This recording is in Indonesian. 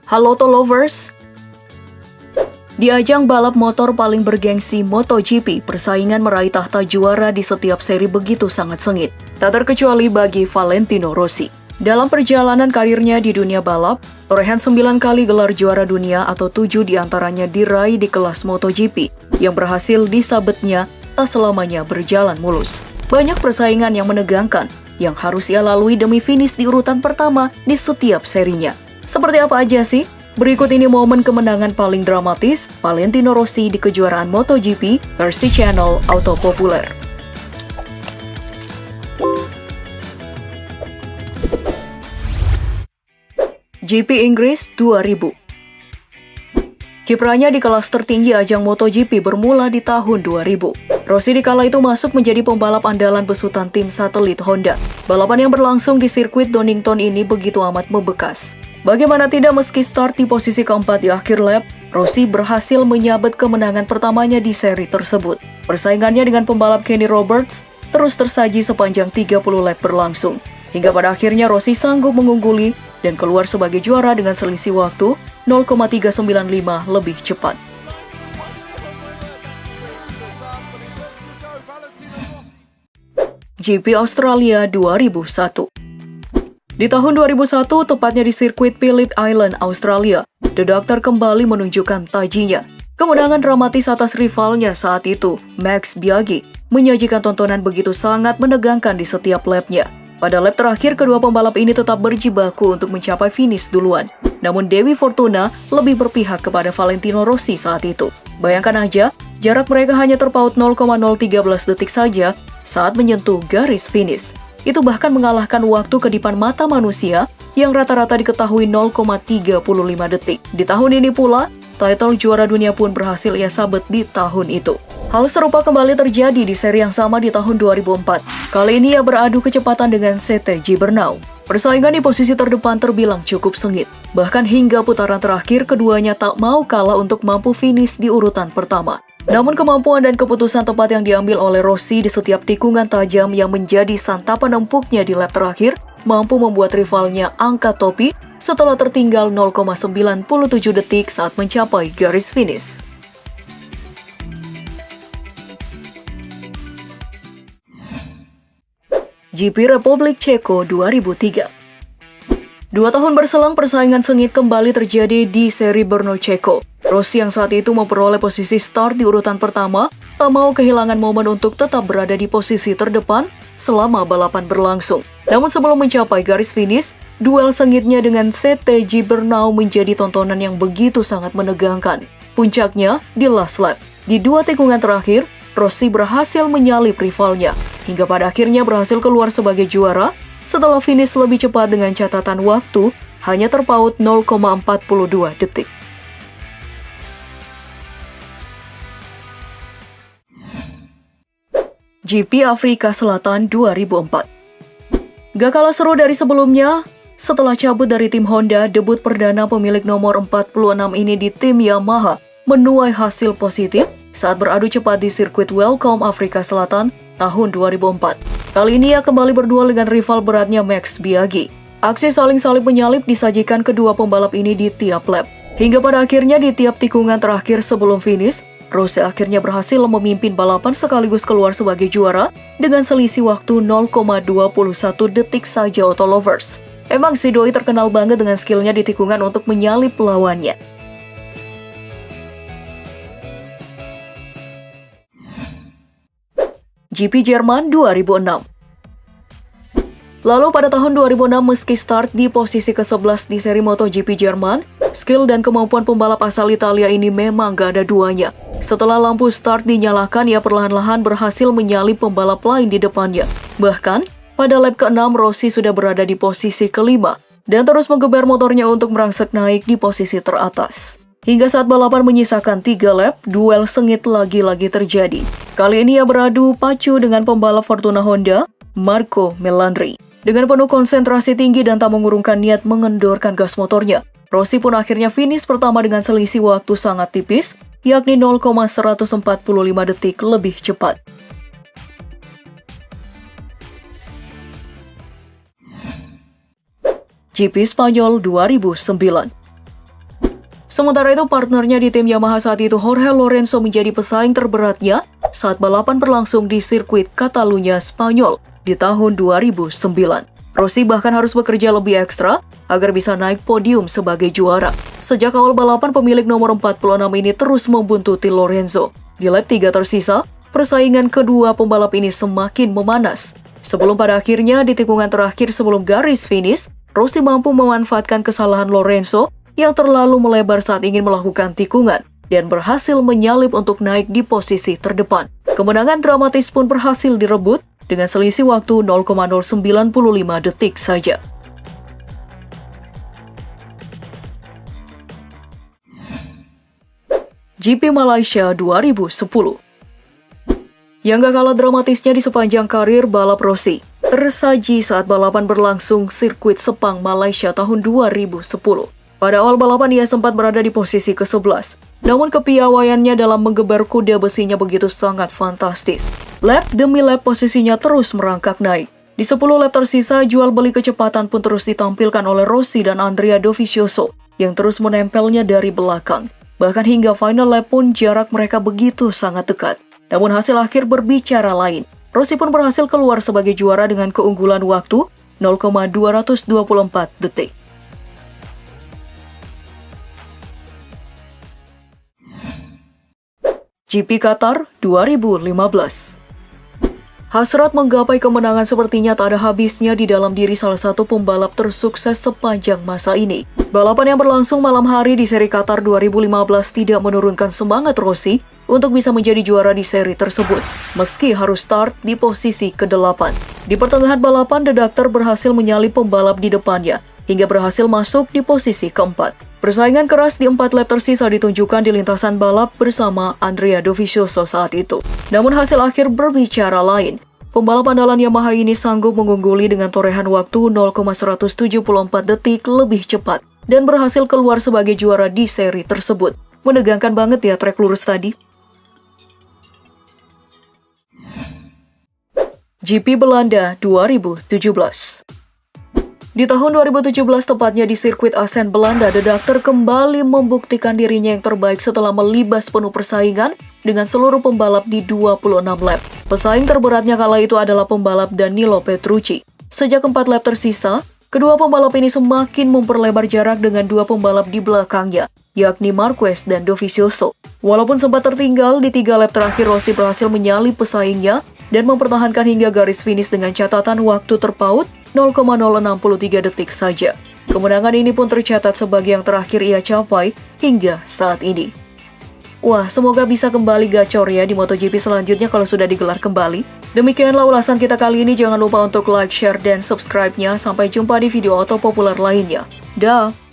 Halo Auto Lovers! Di ajang balap motor paling bergengsi MotoGP, persaingan meraih tahta juara di setiap seri begitu sangat sengit. Tak terkecuali bagi Valentino Rossi. Dalam perjalanan karirnya di dunia balap, torehan 9 kali gelar juara dunia atau 7 diantaranya diraih di kelas MotoGP, yang berhasil disabetnya tak selamanya berjalan mulus. Banyak persaingan yang menegangkan, yang harus ia lalui demi finish di urutan pertama di setiap serinya. Seperti apa aja sih? Berikut ini momen kemenangan paling dramatis Valentino Rossi di kejuaraan MotoGP versi channel Auto Populer. GP Inggris 2000. Kiprahnya di kelas tertinggi ajang MotoGP bermula di tahun 2000. Rossi di kala itu masuk menjadi pembalap andalan besutan tim satelit Honda. Balapan yang berlangsung di sirkuit Donington ini begitu amat membekas. Bagaimana tidak, meski start di posisi keempat di akhir lap, Rossi berhasil menyabet kemenangan pertamanya di seri tersebut. Persaingannya dengan pembalap Kenny Roberts terus tersaji sepanjang 30 lap berlangsung. Hingga pada akhirnya Rossi sanggup mengungguli dan keluar sebagai juara dengan selisih waktu 0,395 lebih cepat. GP Australia 2001. Di tahun 2001, tepatnya di sirkuit Phillip Island, Australia, The Doctor kembali menunjukkan tajinya. Kemenangan dramatis atas rivalnya saat itu, Max Biaggi, menyajikan tontonan begitu sangat menegangkan di setiap lapnya. Pada lap terakhir, kedua pembalap ini tetap berjibaku untuk mencapai finish duluan. Namun Dewi Fortuna lebih berpihak kepada Valentino Rossi saat itu. Bayangkan aja, jarak mereka hanya terpaut 0,013 detik saja saat menyentuh garis finish. Itu bahkan mengalahkan waktu kedipan mata manusia yang rata-rata diketahui 0,35 detik. Di tahun ini pula, title juara dunia pun berhasil ia sabet di tahun itu. Hal serupa kembali terjadi di seri yang sama di tahun 2004. Kali ini ia beradu kecepatan dengan Sete Gibernau. Persaingan di posisi terdepan terbilang cukup sengit. Bahkan hingga putaran terakhir, keduanya tak mau kalah untuk mampu finish di urutan pertama. Namun kemampuan dan keputusan tepat yang diambil oleh Rossi di setiap tikungan tajam yang menjadi santapan empuknya di lap terakhir mampu membuat rivalnya angkat topi setelah tertinggal 0,97 detik saat mencapai garis finish. GP Republik Ceko 2003. 2 tahun berselang, persaingan sengit kembali terjadi di seri Brno Ceko. Rossi yang saat itu memperoleh posisi start di urutan pertama, tak mau kehilangan momen untuk tetap berada di posisi terdepan selama balapan berlangsung. Namun sebelum mencapai garis finish, duel sengitnya dengan Sete Gibernau menjadi tontonan yang begitu sangat menegangkan. Puncaknya di last lap. Di 2 tikungan terakhir, Rossi berhasil menyalip rivalnya, hingga pada akhirnya berhasil keluar sebagai juara setelah finish lebih cepat dengan catatan waktu hanya terpaut 0,42 detik. GP Afrika Selatan 2004. Gak kalah seru dari sebelumnya, setelah cabut dari tim Honda, debut perdana pemilik nomor 46 ini di tim Yamaha menuai hasil positif saat beradu cepat di sirkuit Welcome Afrika Selatan tahun 2004. Kali ini ia kembali berduel dengan rival beratnya Max Biaggi. Aksi saling salip menyalip disajikan kedua pembalap ini di tiap lap. Hingga pada akhirnya di tiap tikungan terakhir sebelum finish, Rossi akhirnya berhasil memimpin balapan sekaligus keluar sebagai juara dengan selisih waktu 0,21 detik saja. Auto Lovers. Emang si doi terkenal banget dengan skillnya di tikungan untuk menyalip lawannya. GP Jerman 2006. Lalu pada tahun 2006 meski start di posisi ke-11 di seri MotoGP Jerman, skill dan kemampuan pembalap asal Italia ini memang gak ada duanya. Setelah lampu start dinyalakan, ia perlahan-lahan berhasil menyalip pembalap lain di depannya. Bahkan, pada lap ke-6 Rossi sudah berada di posisi ke-5 dan terus menggeber motornya untuk merangsek naik di posisi teratas. Hingga saat balapan menyisakan 3 lap, duel sengit lagi-lagi terjadi. Kali ini ia beradu pacu dengan pembalap Fortuna Honda, Marco Melandri. Dengan penuh konsentrasi tinggi dan tak mengurungkan niat mengendorkan gas motornya, Rossi pun akhirnya finish pertama dengan selisih waktu sangat tipis, yakni 0,145 detik lebih cepat. GP Spanyol 2009. Sementara itu partnernya di tim Yamaha saat itu Jorge Lorenzo menjadi pesaing terberatnya saat balapan berlangsung di sirkuit Catalunya, Spanyol di tahun 2009. Rossi bahkan harus bekerja lebih ekstra agar bisa naik podium sebagai juara. Sejak awal balapan, pemilik nomor 46 ini terus membuntuti Lorenzo. Di lap 3 tersisa, persaingan kedua pembalap ini semakin memanas. Sebelum pada akhirnya di tikungan terakhir sebelum garis finish, Rossi mampu memanfaatkan kesalahan Lorenzo yang terlalu melebar saat ingin melakukan tikungan dan berhasil menyalip untuk naik di posisi terdepan. Kemenangan dramatis pun berhasil direbut dengan selisih waktu 0,095 detik saja. GP Malaysia 2010. Yang gak kalah dramatisnya di sepanjang karir balap Rossi tersaji saat balapan berlangsung sirkuit Sepang, Malaysia tahun 2010. Pada awal balapan ia sempat berada di posisi ke-11, namun kepiawaiannya dalam menggeber kuda besinya begitu sangat fantastis. Lap demi lap posisinya terus merangkak naik. Di 10 lap tersisa, jual beli kecepatan pun terus ditampilkan oleh Rossi dan Andrea Dovizioso yang terus menempelnya dari belakang. Bahkan hingga final lap pun jarak mereka begitu sangat dekat. Namun hasil akhir berbicara lain. Rossi pun berhasil keluar sebagai juara dengan keunggulan waktu 0,224 detik. GP Qatar 2015. Hasrat menggapai kemenangan sepertinya tak ada habisnya di dalam diri salah satu pembalap tersukses sepanjang masa ini. Balapan yang berlangsung malam hari di seri Qatar 2015 tidak menurunkan semangat Rossi untuk bisa menjadi juara di seri tersebut, meski harus start di posisi ke-8. Di pertengahan balapan, The Doctor berhasil menyalip pembalap di depannya, hingga berhasil masuk di posisi ke-4. Persaingan keras di 4 lap tersisa ditunjukkan di lintasan balap bersama Andrea Dovizioso saat itu. Namun hasil akhir berbicara lain. Pembalap andalan Yamaha ini sanggup mengungguli dengan torehan waktu 0,174 detik lebih cepat dan berhasil keluar sebagai juara di seri tersebut. Menegangkan banget ya trek lurus tadi. GP Belanda 2017. Di tahun 2017, tepatnya di sirkuit Assen, Belanda, The Doctor kembali membuktikan dirinya yang terbaik setelah melibas penuh persaingan dengan seluruh pembalap di 26 lap. Pesaing terberatnya kala itu adalah pembalap Danilo Petrucci. Sejak 4 lap tersisa, kedua pembalap ini semakin memperlebar jarak dengan dua pembalap di belakangnya, yakni Marquez dan Dovizioso. Walaupun sempat tertinggal, di 3 lap terakhir Rossi berhasil menyalip pesaingnya dan mempertahankan hingga garis finish dengan catatan waktu terpaut 0,063 detik saja. Kemenangan ini pun tercatat sebagai yang terakhir ia capai hingga saat ini. Wah, semoga bisa kembali gacor ya di MotoGP selanjutnya kalau sudah digelar kembali. Demikianlah ulasan kita kali ini. Jangan lupa untuk like, share, dan subscribe-nya. Sampai jumpa di video auto populer lainnya. Dah!